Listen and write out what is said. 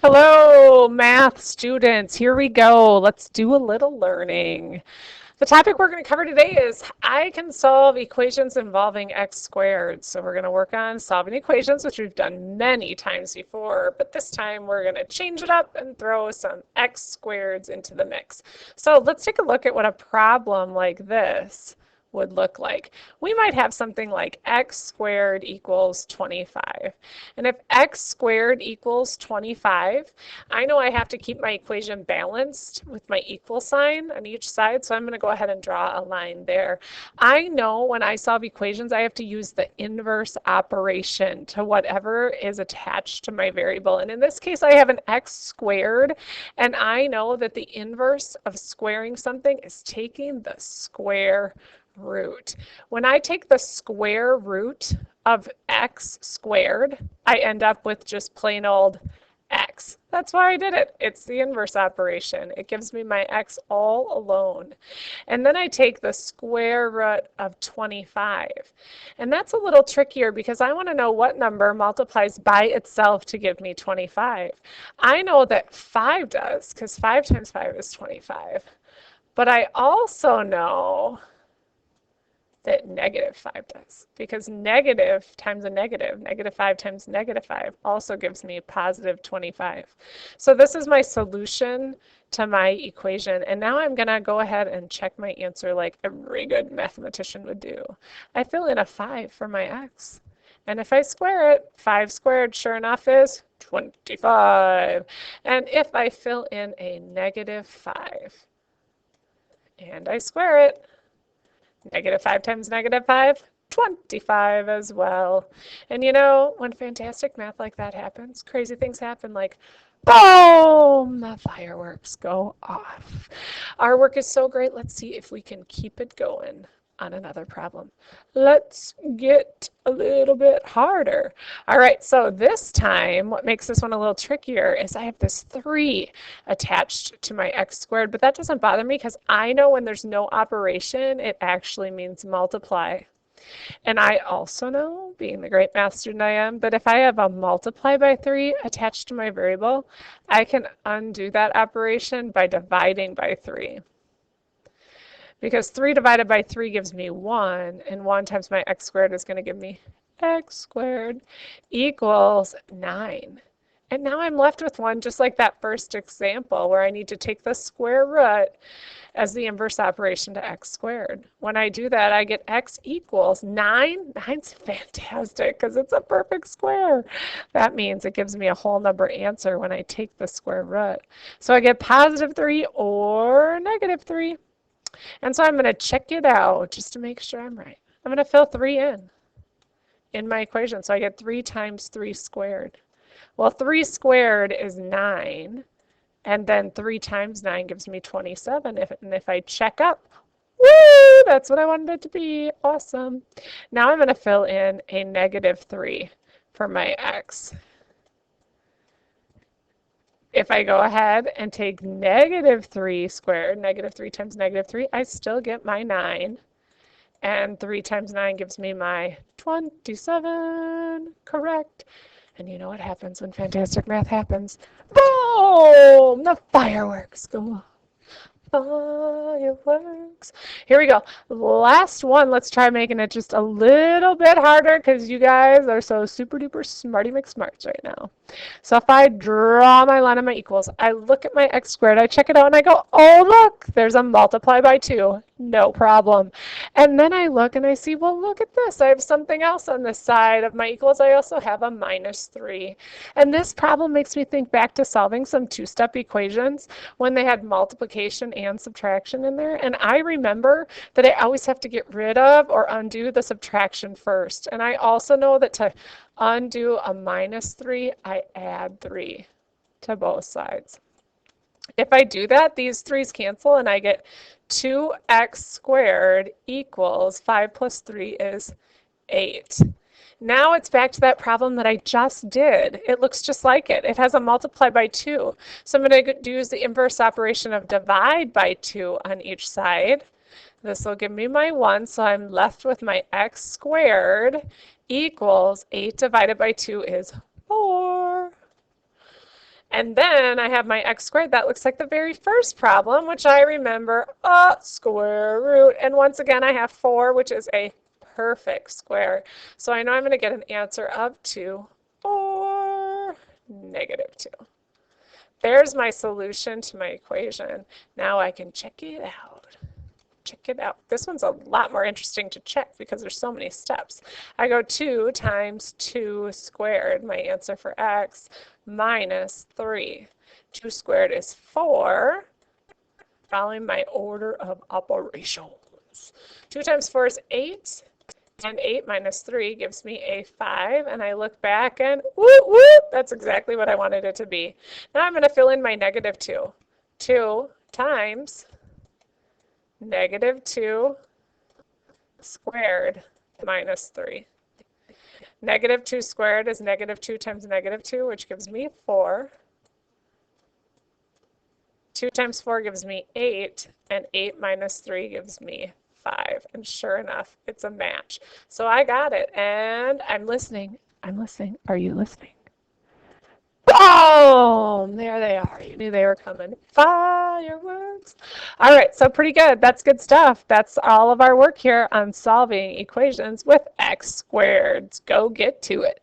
Hello, math students. Here we go. Let's do a little learning. The topic we're going to cover today is I can solve equations involving x squared. So we're going to work on solving equations, which we've done many times before, but this time we're going to change it up and throw some x squareds into the mix. So let's take a look at what a problem like this would look like. We might have something like x squared equals 25. And if x squared equals 25, I know I have to keep my equation balanced with my equal sign on each side, so I'm going to go ahead and draw a line there. I know when I solve equations, I have to use the inverse operation to whatever is attached to my variable. And in this case, I have an x squared, and I know that the inverse of squaring something is taking the square root. When I take the square root of x squared, I end up with just plain old x. That's why I did it. It's the inverse operation. It gives me my x all alone. And then I take the square root of 25. And that's a little trickier because I want to know what number multiplies by itself to give me 25. I know that 5 does because 5 times 5 is 25. But I also know that negative 5 does, because negative times a negative, negative 5 times negative 5, also gives me positive 25. So this is my solution to my equation, and now I'm going to go ahead and check my answer like every good mathematician would do. I fill in a 5 for my x, and if I square it, 5 squared sure enough is 25. And if I fill in a negative 5, and I square it, negative 5 times negative 5, 25 as well. And you know, when fantastic math like that happens, crazy things happen like, boom, the fireworks go off. Our work is so great. Let's see if we can keep it going on another problem. Let's get a little bit harder. All right, so this time, what makes this one a little trickier is I have this 3 attached to my x squared, but that doesn't bother me because I know when there's no operation, it actually means multiply. And I also know, being the great math student I am, that if I have a multiply by 3 attached to my variable, I can undo that operation by dividing by 3. Because 3 divided by 3 gives me 1, and 1 times my x squared is going to give me x squared equals 9. And now I'm left with 1 just like that first example where I need to take the square root as the inverse operation to x squared. When I do that, I get x equals 9. 9's fantastic because it's a perfect square. That means it gives me a whole number answer when I take the square root. So I get positive 3 or negative 3. And so I'm going to check it out just to make sure I'm right. I'm going to fill 3 in my equation. So I get 3 times 3 squared. Well, 3 squared is 9. And then 3 times 9 gives me 27. And if I check up, woo, that's what I wanted it to be. Awesome. Now I'm going to fill in a negative 3 for my x. If I go ahead and take negative 3 squared, negative 3 times negative 3, I still get my 9. And 3 times 9 gives me my 27. Correct. And you know what happens when fantastic math happens? Boom! The fireworks go off. Fireworks. Here we go. Last one. Let's try making it just a little bit harder because you guys are so super duper smarty McSmarts right now. So if I draw my line on my equals, I look at my x squared, I check it out, and I go, oh, look, there's a multiply by 2. No problem. And then I look and I see, well, look at this. I have something else on this side of my equals. I also have a minus 3. And this problem makes me think back to solving some two-step equations when they had multiplication and subtraction in there. And I remember that I always have to get rid of or undo the subtraction first. And I also know that to undo a minus 3, I add 3 to both sides. If I do that, these 3's cancel and I get 2x squared equals 5 plus 3 is 8. Now it's back to that problem that I just did. It looks just like it. It has a multiply by 2. So I'm going to use the inverse operation of divide by 2 on each side. This will give me my 1, so I'm left with my x squared equals 8 divided by 2 is 4. And then I have my x squared. That looks like the very first problem, which I remember, square root. And once again, I have 4, which is a perfect square. So I know I'm going to get an answer of 2 or -2. There's my solution to my equation. Now I can check it out. Check it out. This one's a lot more interesting to check because there's so many steps. I go 2 times 2 squared, my answer for x, minus 3. 2 squared is 4, following my order of operations. 2 times 4 is 8, and 8 minus 3 gives me a 5, and I look back and whoop, whoop, that's exactly what I wanted it to be. Now I'm going to fill in my -2. 2 times -2 squared minus 3. -2 squared is -2 times -2, which gives me 4. 2 times 4 gives me 8, and 8 minus 3 gives me 5. And sure enough, it's a match. So I got it, and I'm listening. I'm listening. Are you listening? Boom! There they are. You knew they were coming. Fireworks. All right, so pretty good. That's good stuff. That's all of our work here on solving equations with x squared. Go get to it.